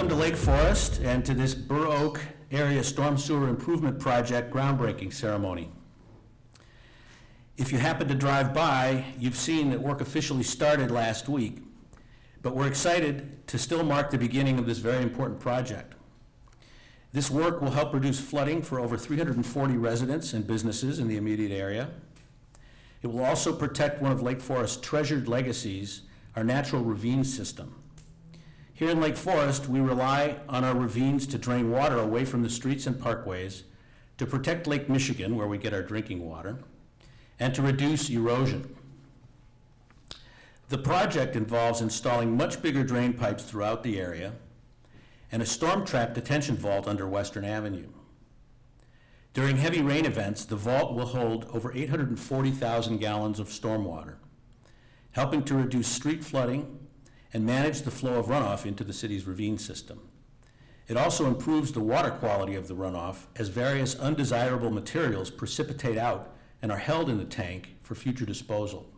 Welcome to Lake Forest and to this Burr Oak Area Storm Sewer Improvement Project groundbreaking ceremony. If you happen to drive by, you've seen that work officially started last week, but we're excited to still mark the beginning of this very important project. This work will help reduce flooding for over 340 residents and businesses in the immediate area. It will also protect one of Lake Forest's treasured legacies, our natural ravine system. Here in Lake Forest, we rely on our ravines to drain water away from the streets and parkways, to protect Lake Michigan, where we get our drinking water, and to reduce erosion. The project involves installing much bigger drain pipes throughout the area and a storm trap detention vault under Western Avenue. During heavy rain events, the vault will hold over 840,000 gallons of stormwater, helping to reduce street flooding and manage the flow of runoff into the city's ravine system. It also improves the water quality of the runoff as various undesirable materials precipitate out and are held in the tank for future disposal.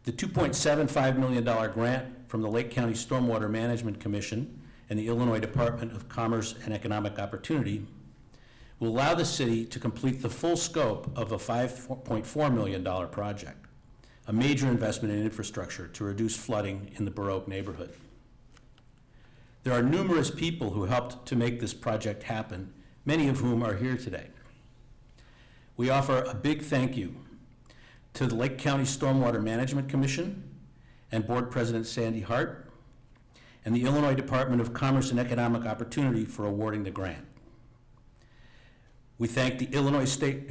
The $2.75 million grant from the Lake County Stormwater Management Commission and the Illinois Department of Commerce and Economic Opportunity will allow the city to complete the full scope of a $5.4 million project, a major investment in infrastructure to reduce flooding in the Burr Oak neighborhood. There are numerous people who helped to make this project happen, many of whom are here today. We offer a big thank you to the Lake County Stormwater Management Commission and Board President Sandy Hart, and the Illinois Department of Commerce and Economic Opportunity for awarding the grant. We thank Illinois State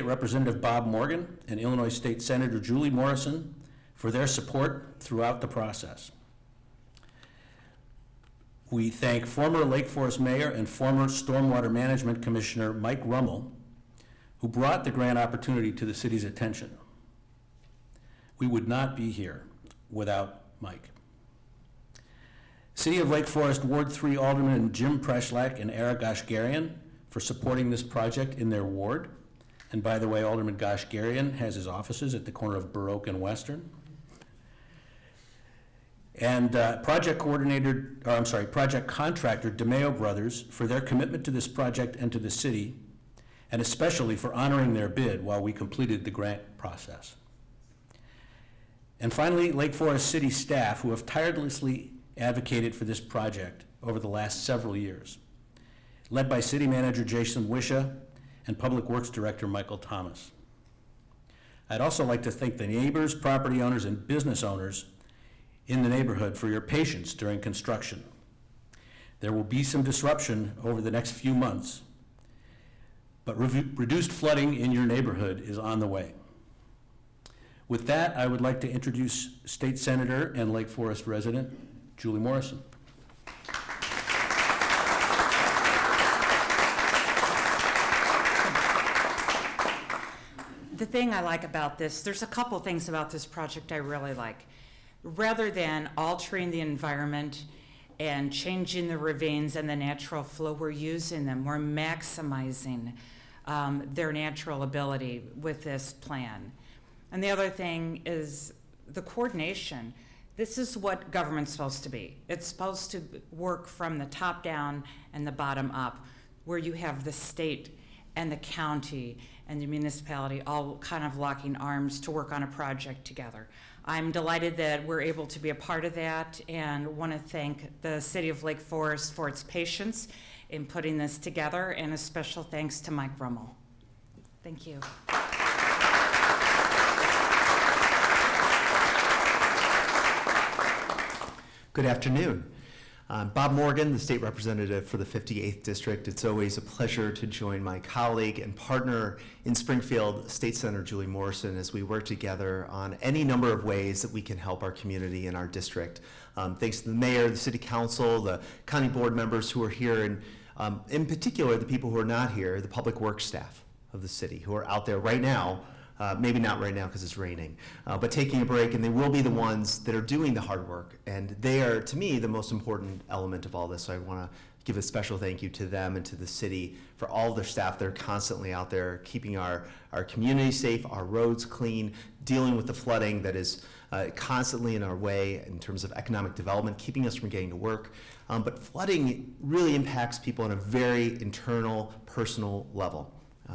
Representative Bob Morgan and Illinois State Senator Julie Morrison for their support throughout the process. We thank former Lake Forest Mayor and former Stormwater Management Commissioner Mike Rummel, who brought the grant opportunity to the city's attention. We would not be here without Mike. City of Lake Forest Ward 3 Alderman Jim Preschlack and Era Goshgarian for supporting this project in their ward. And by the way, Alderman Goshgarian has his offices at the corner of Burr Oak and Western. And project contractor DeMeo Brothers for their commitment to this project and to the city, and especially for honoring their bid while we completed the grant process. And finally, Lake Forest City staff who have tirelessly advocated for this project over the last several years, led by City Manager Jason Wisha and Public Works Director Michael Thomas. I'd also like to thank the neighbors, property owners, and business owners in the neighborhood for your patience during construction. There will be some disruption over the next few months, but reduced flooding in your neighborhood is on the way. With that, I would like to introduce State Senator and Lake Forest resident, Julie Morrison. The thing I like about this, there's a couple things about this project I really like. Rather than altering the environment and changing the ravines and the natural flow, we're using them, we're maximizing their natural ability with this plan. And the other thing is the coordination. This is what government's supposed to be. It's supposed to work from the top down and the bottom up, where you have the state and the county and the municipality all kind of locking arms to work on a project together. I'm delighted that we're able to be a part of that, and want to thank the City of Lake Forest for its patience in putting this together, and a special thanks to Mike Rummel. Thank you. Good afternoon. Bob Morgan, the state representative for the 58th District. It's always a pleasure to join my colleague and partner in Springfield, State Senator Julie Morrison, as we work together on any number of ways that we can help our community and our district. Thanks to the mayor, the city council, the county board members who are here, and in particular, the people who are not here, the public works staff of the city who are out there right now. Maybe not right now because it's raining, but taking a break, and they will be the ones that are doing the hard work. And they are, to me, the most important element of all this. So I want to give a special thank you to them and to the city for all of their staff. They're constantly out there keeping our community safe, our roads clean, dealing with the flooding that is constantly in our way in terms of economic development, keeping us from getting to work. But flooding really impacts people on a very internal, personal level.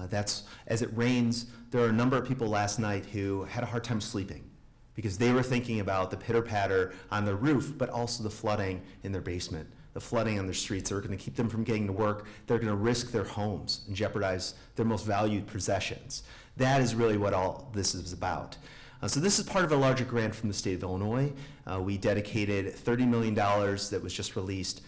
That's, as it rains, there are a number of people last night who had a hard time sleeping because they were thinking about the pitter-patter on their roof, but also the flooding in their basement, the flooding on their streets. They're going to keep them from getting to work. They're going to risk their homes and jeopardize their most valued possessions. That is really what all this is about. So this is part of a larger grant from the state of Illinois. We dedicated $30 million that was just released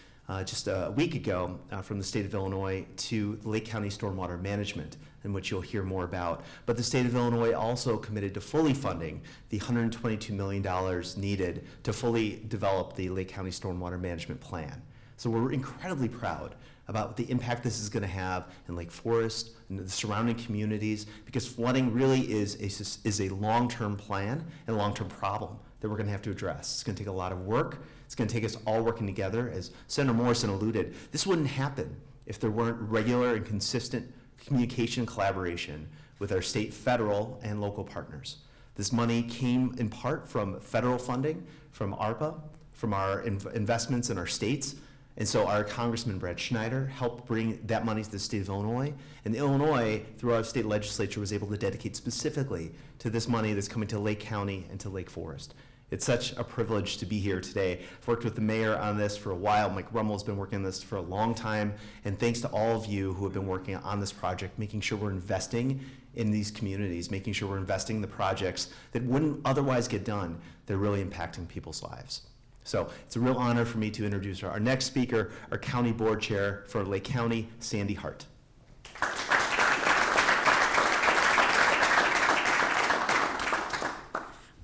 just a week ago from the state of Illinois to Lake County Stormwater Management, in which you'll hear more about. But the state of Illinois also committed to fully funding the $122 million needed to fully develop the Lake County Stormwater Management Plan. So we're incredibly proud about the impact this is going to have in Lake Forest and the surrounding communities, because flooding really is a long-term plan and a long-term problem that we're going to have to address. It's going to take a lot of work. It's going to take us all working together. As Senator Morrison alluded, this wouldn't happen if there weren't regular and consistent communication and collaboration with our state, federal, and local partners. This money came in part from federal funding, from ARPA, from our investments in our states. And so our Congressman Brad Schneider helped bring that money to the state of Illinois. And Illinois, through our state legislature, was able to dedicate specifically to this money that's coming to Lake County and to Lake Forest. It's such a privilege to be here today. I've worked with the mayor on this for a while. Mike Rummel's been working on this for a long time. And thanks to all of you who have been working on this project, making sure we're investing in these communities, making sure we're investing in the projects that wouldn't otherwise get done. They're really impacting people's lives. So it's a real honor for me to introduce our next speaker, our county board chair for Lake County, Sandy Hart.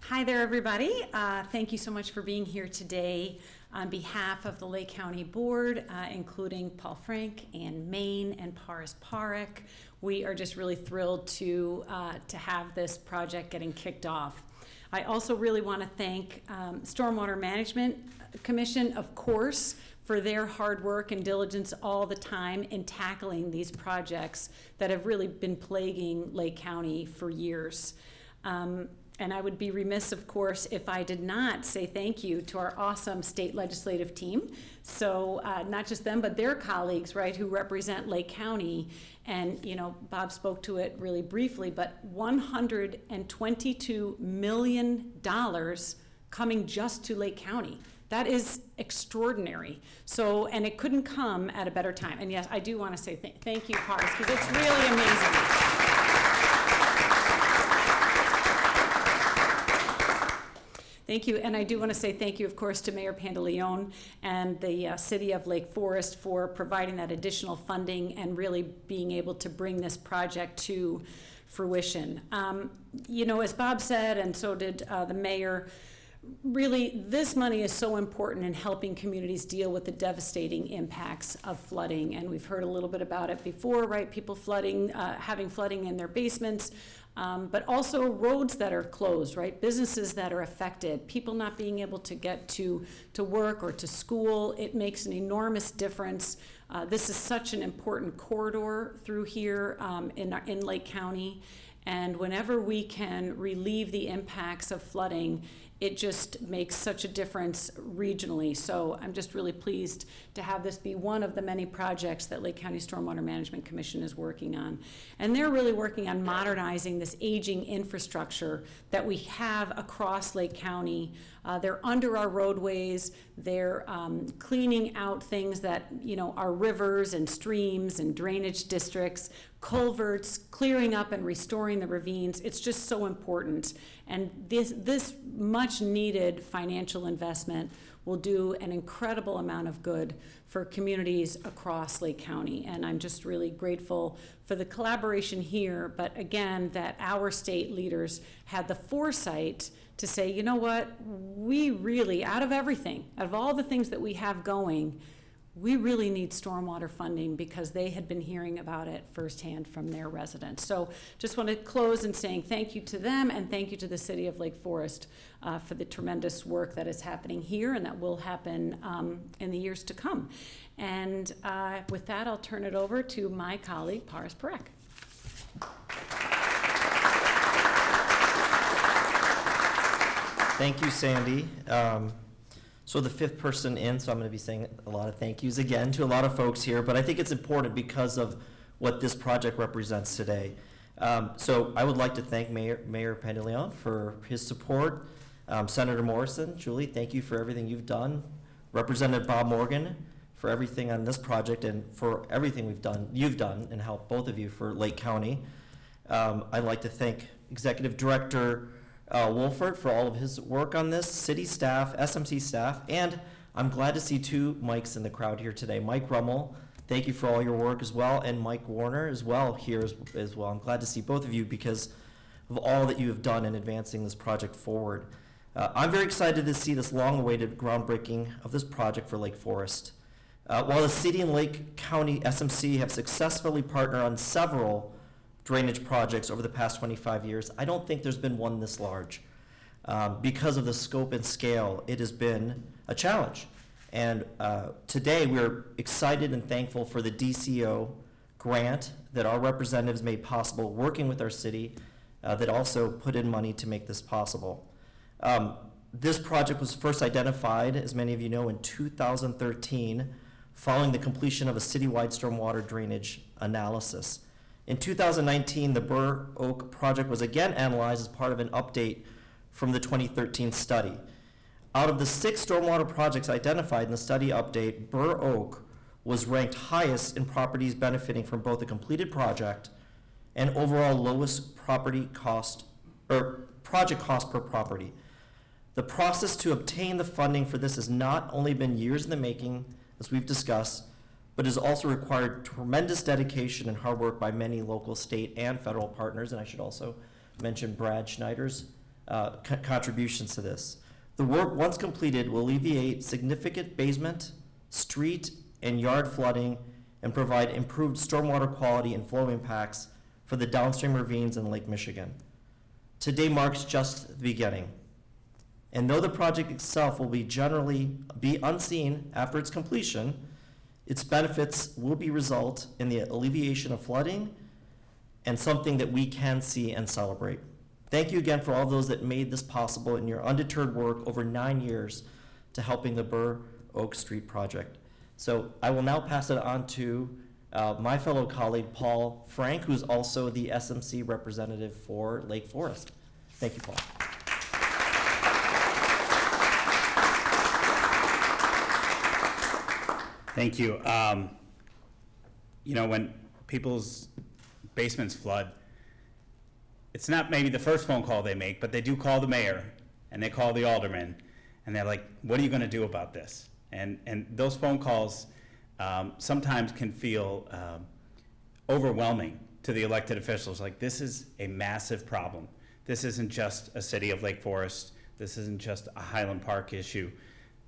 Hi there, everybody. Thank you so much for being here today on behalf of the Lake County Board, including Paul Frank, Ann Main, and Paris Parek. We are just really thrilled to have this project getting kicked off. I also really want to thank Stormwater Management Commission, of course, for their hard work and diligence all the time in tackling these projects that have really been plaguing Lake County for years. And I would be remiss, of course, if I did not say thank you to our awesome state legislative team. So not just them, but their colleagues, right, who represent Lake County. And, you know, Bob spoke to it really briefly, but $122 million coming just to Lake County. That is extraordinary. So, and it couldn't come at a better time. And yes, I do want to say thank you, Paris, because it's really amazing. Thank you, and I do want to say thank you, of course, to Mayor Pantaleone and the City of Lake Forest for providing that additional funding and really being able to bring this project to fruition. You know, as Bob said, and so did the mayor, really this money is so important in helping communities deal with the devastating impacts of flooding, and we've heard a little bit about it before, right? People flooding, having flooding in their basements, but also roads that are closed, right? Businesses that are affected, people not being able to get to work or to school. It makes an enormous difference. This is such an important corridor through here in Lake County, and whenever we can relieve the impacts of flooding, it just makes such a difference regionally. So I'm just really pleased to have this be one of the many projects that Lake County Stormwater Management Commission is working on. And they're really working on modernizing this aging infrastructure that we have across Lake County. They're under our roadways. They're cleaning out things that, you know, our rivers and streams and drainage districts, culverts, clearing up and restoring the ravines. It's just so important. And this much needed financial investment will do an incredible amount of good for communities across Lake County. And I'm just really grateful for the collaboration here, but again, that our state leaders had the foresight to say, you know what, we really, out of everything, out of all the things that we have going, we really need stormwater funding because they had been hearing about it firsthand from their residents. So just want to close in saying thank you to them and thank you to the City of Lake Forest for the tremendous work that is happening here and that will happen in the years to come. And with that, I'll turn it over to my colleague, Paris Perek. Thank you, Sandy. So the fifth person in, so I'm going to be saying a lot of thank yous again to a lot of folks here, but I think it's important because of what this project represents today. So I would like to thank Mayor Pantaleon for his support. Senator Morrison, Julie, thank you for everything you've done. Representative Bob Morgan, for everything on this project and for everything you've done and helped both of you for Lake County. I'd like to thank Executive Director Wolford for all of his work on this, city staff, SMC staff, and I'm glad to see two Mikes in the crowd here today. Mike Rummel, thank you for all your work as well, and Mike Warner as well here as well. I'm glad to see both of you because of all that you have done in advancing this project forward. I'm very excited to see this long-awaited groundbreaking of this project for Lake Forest. While the city and Lake County SMC have successfully partnered on several drainage projects over the past 25 years, I don't think there's been one this large. Because of the scope and scale, it has been a challenge. And today we're excited and thankful for the DCO grant that our representatives made possible, working with our city that also put in money to make this possible. This project was first identified, as many of you know, in 2013, following the completion of a citywide stormwater drainage analysis. In 2019, the Burr Oak project was again analyzed as part of an update from the 2013 study. Out of the 6 stormwater projects identified in the study update, Burr Oak was ranked highest in properties benefiting from both the completed project and overall lowest project cost per property. The process to obtain the funding for this has not only been years in the making, as we've discussed, but has also required tremendous dedication and hard work by many local, state, and federal partners. And I should also mention Brad Schneider's contributions to this. The work, once completed, will alleviate significant basement, street, and yard flooding and provide improved stormwater quality and flow impacts for the downstream ravines in Lake Michigan. Today marks just the beginning. And though the project itself will generally be unseen after its completion, its benefits will result in the alleviation of flooding and something that we can see and celebrate. Thank you again for all those that made this possible in your undeterred work over 9 years to helping the Burr Oak Street project. So I will now pass it on to my fellow colleague, Paul Frank, who's also the SMC representative for Lake Forest. Thank you, Paul. Thank you. You know, when people's basements flood, it's not maybe the first phone call they make, but they do call the mayor and they call the alderman and they're like, what are you going to do about this? And those phone calls sometimes can feel overwhelming to the elected officials. Like, this is a massive problem. This isn't just a city of Lake Forest. This isn't just a Highland Park issue.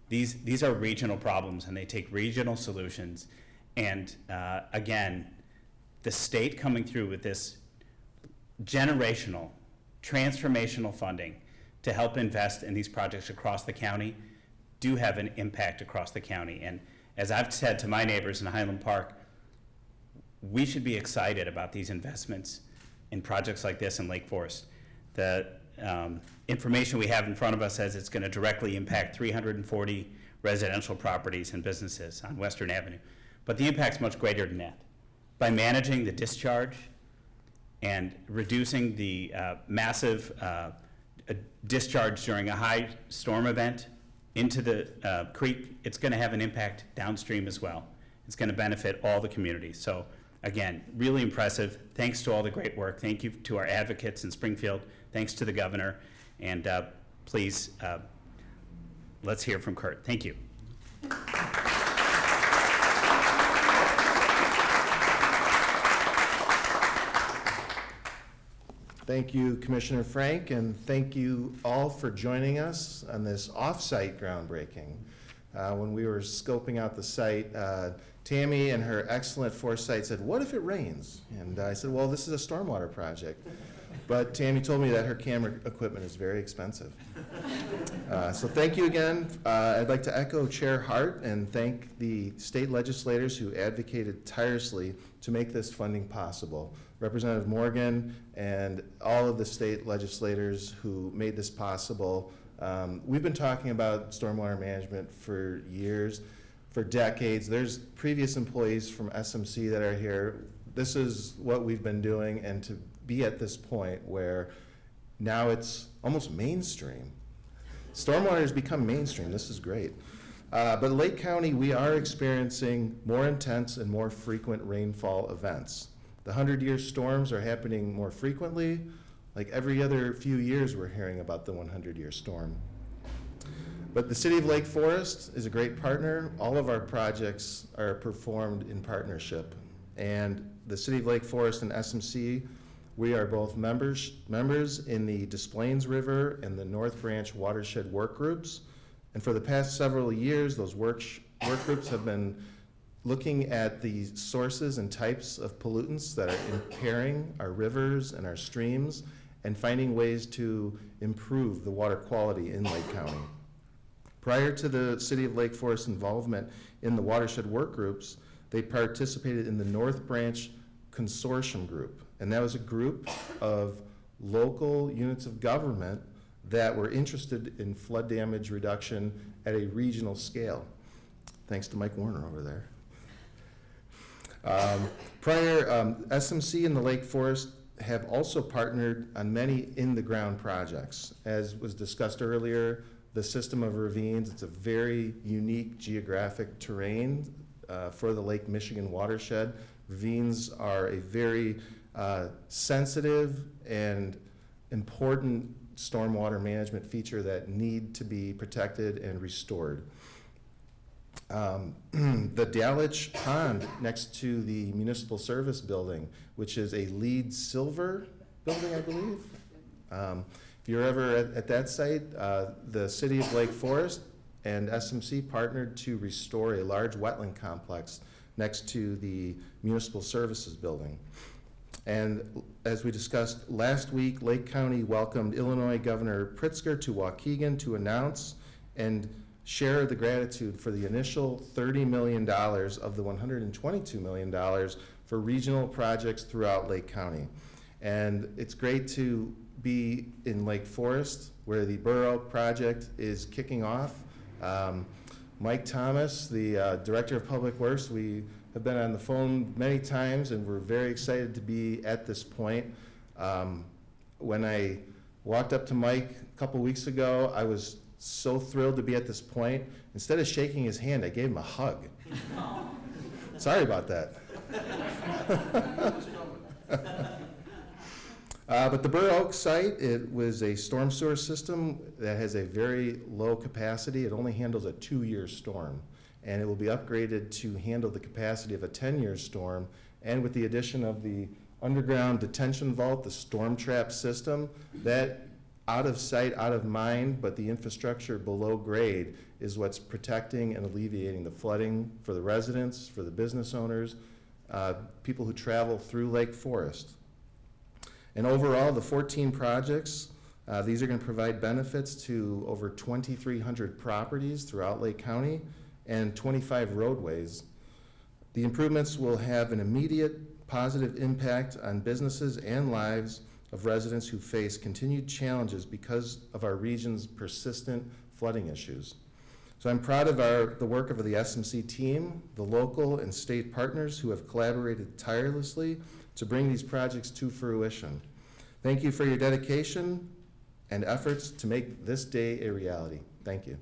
These are regional problems, and they take regional solutions. And again, the state coming through with this generational, transformational funding to help invest in these projects across the county do have an impact across the county. And as I've said to my neighbors in Highland Park, we should be excited about these investments in projects like this in Lake Forest. The information we have in front of us says it's going to directly impact 340 residential properties and businesses on Western Avenue. But the impact's much greater than that. By managing the discharge and reducing the massive discharge during a high storm event into the creek, it's going to have an impact downstream as well. It's going to benefit all the communities. So again, really impressive. Thanks to all the great work. Thank you to our advocates in Springfield. Thanks to the governor. And please, let's hear from Kurt. Thank you. Thank you, Commissioner Frank, and thank you all for joining us on this off-site groundbreaking. When we were scoping out the site, Tammy and her excellent foresight said, "What if it rains?" And I said, "Well, this is a stormwater project." But Tammy told me that her camera equipment is very expensive. So thank you again. I'd like to echo Chair Hart and thank the state legislators who advocated tirelessly to make this funding possible. Representative Morgan and all of the state legislators who made this possible. We've been talking about stormwater management for years, for decades. There's previous employees from SMC that are here. This is what we've been doing, and to be at this point where now it's almost mainstream. Stormwater has become mainstream. This is great. But Lake County, we are experiencing more intense and more frequent rainfall events. The 100-year storms are happening more frequently. Like every other few years, we're hearing about the 100-year storm. But the City of Lake Forest is a great partner. All of our projects are performed in partnership. And the City of Lake Forest and SMC, we are both members in the Des Plaines River and the North Branch Watershed Work Groups. And for the past several years, those work groups have been looking at the sources and types of pollutants that are impairing our rivers and our streams and finding ways to improve the water quality in Lake County. Prior to the City of Lake Forest involvement in the watershed work groups, they participated in the North Branch Consortium Group. And that was a group of local units of government that were interested in flood damage reduction at a regional scale. Thanks to Mike Warner over there. SMC and the Lake Forest have also partnered on many in-the-ground projects. As was discussed earlier, the system of ravines, it's a very unique geographic terrain for the Lake Michigan watershed. Ravines are a very sensitive and important stormwater management feature that need to be protected and restored. The Dalitch Pond next to the Municipal Service Building, which is a LEED Silver building, I believe. If you're ever at that site, the City of Lake Forest and SMC partnered to restore a large wetland complex next to the Municipal Services Building. And as we discussed last week, Lake County welcomed Illinois Governor Pritzker to Waukegan to announce and share the gratitude for the initial $30 million of the $122 million for regional projects throughout Lake County. And it's great to be in Lake Forest, where the Burr project is kicking off. Mike Thomas, the Director of Public Works, we have been on the phone many times, and we're very excited to be at this point. When I walked up to Mike a couple weeks ago, I was so thrilled to be at this point. Instead of shaking his hand, I gave him a hug. Sorry about that. But the Burr Oak site, it was a storm sewer system that has a very low capacity. It only handles a 2-year storm, and it will be upgraded to handle the capacity of a 10-year storm. And with the addition of the underground detention vault, the storm trap system, that out of sight, out of mind, but the infrastructure below grade is what's protecting and alleviating the flooding for the residents, for the business owners, people who travel through Lake Forest. And overall, the 14 projects, these are going to provide benefits to over 2,300 properties throughout Lake County and 25 roadways. The improvements will have an immediate positive impact on businesses and lives of residents who face continued challenges because of our region's persistent flooding issues. So I'm proud of the work of the SMC team, the local and state partners who have collaborated tirelessly to bring these projects to fruition. Thank you for your dedication and efforts to make this day a reality. Thank you.